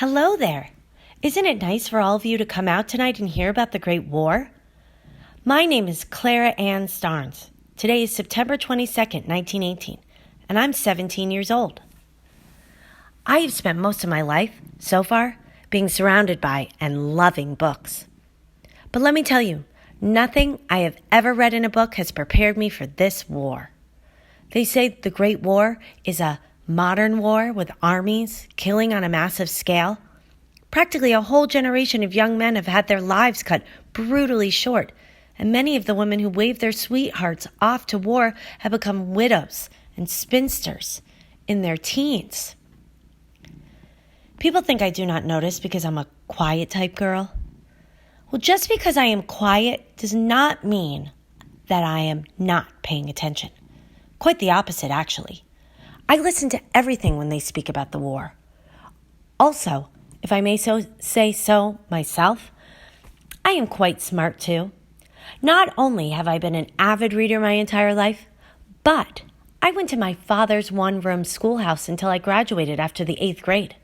Hello there. Isn't it nice for all of you to come out tonight and hear about the Great War? My name is Clara Ann Starnes. Today is September 22nd, 1918, and I'm 17 years old. I have spent most of my life, so far, being surrounded by and loving books. But let me tell you, nothing I have ever read in a book has prepared me for this war. They say the Great War is a modern war with armies killing on a massive scale. Practically a whole generation of young men have had their lives cut brutally short, and many of the women who waved their sweethearts off to war have become widows and spinsters in their teens. People think I do not notice because I'm a quiet type girl. Well, just because I am quiet does not mean that I am not paying attention. Quite the opposite, actually. I listen to everything when they speak about the war. Also, if I may say so myself, I am quite smart too. Not only have I been an avid reader my entire life, but I went to my father's one-room schoolhouse until I graduated after the 8th grade.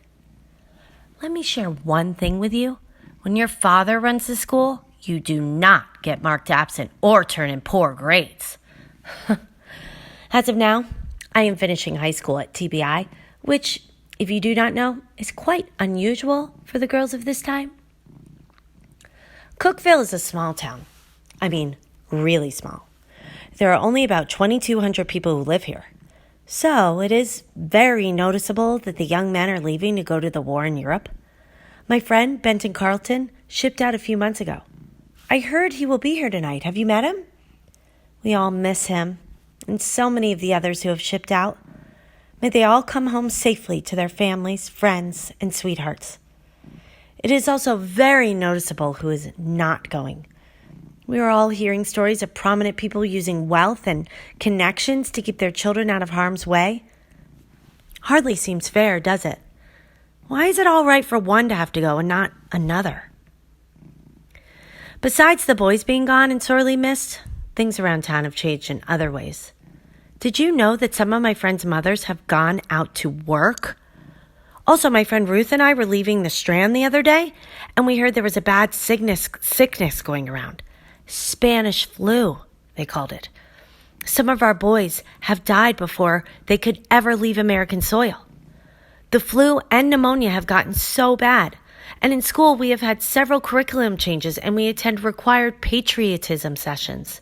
Let me share one thing with you. When your father runs the school, you do not get marked absent or turn in poor grades. As of now, I am finishing high school at TBI, which, if you do not know, is quite unusual for the girls of this time. Cookeville is a small town. I mean, really small. There are only about 2,200 people who live here. So it is very noticeable that the young men are leaving to go to the war in Europe. My friend, Benton Carlton, shipped out a few months ago. I heard he will be here tonight. Have you met him? We all miss him, and so many of the others who have shipped out. May they all come home safely to their families, friends, and sweethearts. It is also very noticeable who is not going. We are all hearing stories of prominent people using wealth and connections to keep their children out of harm's way. Hardly seems fair, does it? Why is it all right for one to have to go and not another? Besides the boys being gone and sorely missed, things around town have changed in other ways. Did you know that some of my friends' mothers have gone out to work? Also, my friend Ruth and I were leaving the Strand the other day, and we heard there was a bad sickness going around. Spanish flu, they called it. Some of our boys have died before they could ever leave American soil. The flu and pneumonia have gotten so bad, and in school we have had several curriculum changes, and we attend required patriotism sessions.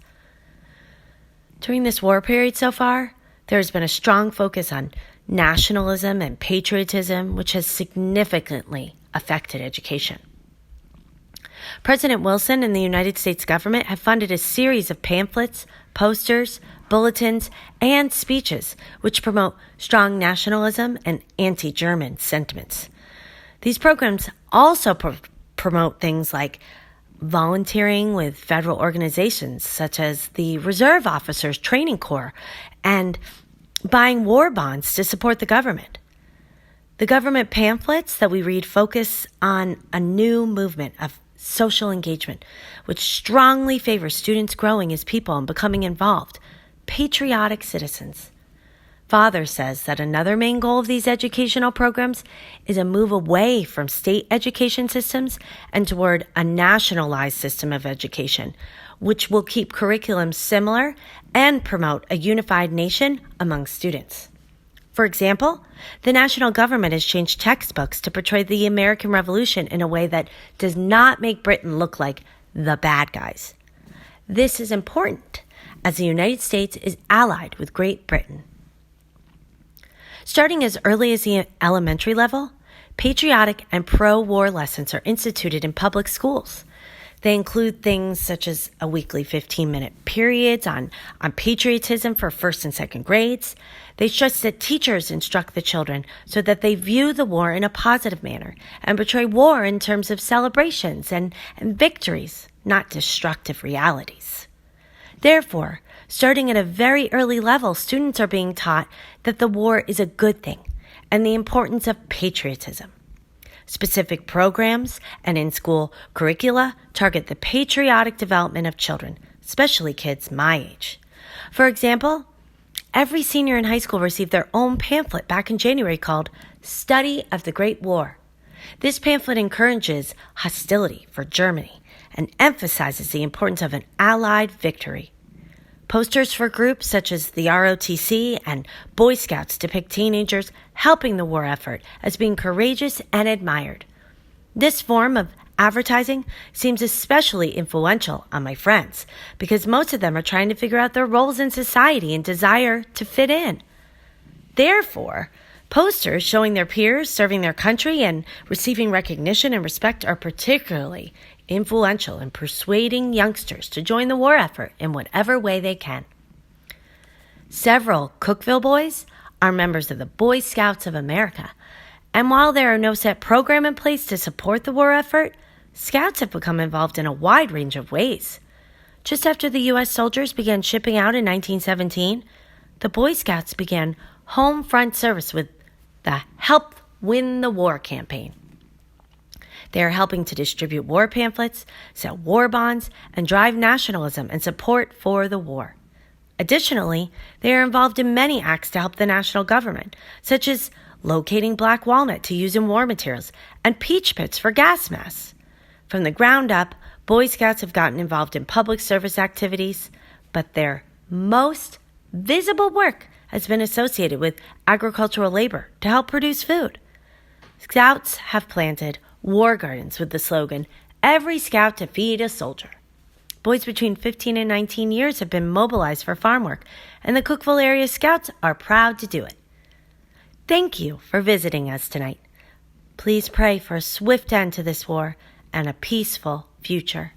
During this war period so far, there has been a strong focus on nationalism and patriotism, which has significantly affected education. President Wilson and the United States government have funded a series of pamphlets, posters, bulletins, and speeches which promote strong nationalism and anti-German sentiments. These programs also promote things like volunteering with federal organizations such as the Reserve Officers Training Corps and buying war bonds to support the government. The government pamphlets that we read focus on a new movement of social engagement, which strongly favors students growing as people and becoming involved, patriotic citizens. Father says that another main goal of these educational programs is a move away from state education systems and toward a nationalized system of education, which will keep curriculum similar and promote a unified nation among students. For example, the national government has changed textbooks to portray the American Revolution in a way that does not make Britain look like the bad guys. This is important as the United States is allied with Great Britain. Starting as early as the elementary level, patriotic and pro-war lessons are instituted in public schools. They include things such as a weekly 15-minute periods on patriotism for first and second grades. They stress that teachers instruct the children so that they view the war in a positive manner and portray war in terms of celebrations and victories, not destructive realities. Therefore, starting at a very early level, students are being taught that the war is a good thing and the importance of patriotism. Specific programs and in-school curricula target the patriotic development of children, especially kids my age. For example, every senior in high school received their own pamphlet back in January called Study of the Great War. This pamphlet encourages hostility for Germany and emphasizes the importance of an Allied victory. Posters for groups such as the ROTC and Boy Scouts depict teenagers helping the war effort as being courageous and admired. This form of advertising seems especially influential on my friends because most of them are trying to figure out their roles in society and desire to fit in. Therefore, posters showing their peers serving their country and receiving recognition and respect are particularly influential in persuading youngsters to join the war effort in whatever way they can. Several Cookeville boys are members of the Boy Scouts of America, and while there are no set program in place to support the war effort, Scouts have become involved in a wide range of ways. Just after the U.S. soldiers began shipping out in 1917, the Boy Scouts began home front service with the Help Win the War campaign. They are helping to distribute war pamphlets, sell war bonds, and drive nationalism and support for the war. Additionally, they are involved in many acts to help the national government, such as locating black walnut to use in war materials and peach pits for gas masks. From the ground up, Boy Scouts have gotten involved in public service activities, but their most visible work has been associated with agricultural labor to help produce food. Scouts have planted war gardens with the slogan, "Every Scout to feed a soldier." Boys between 15 and 19 years have been mobilized for farm work, and the Cookeville area Scouts are proud to do it. Thank you for visiting us tonight. Please pray for a swift end to this war and a peaceful future.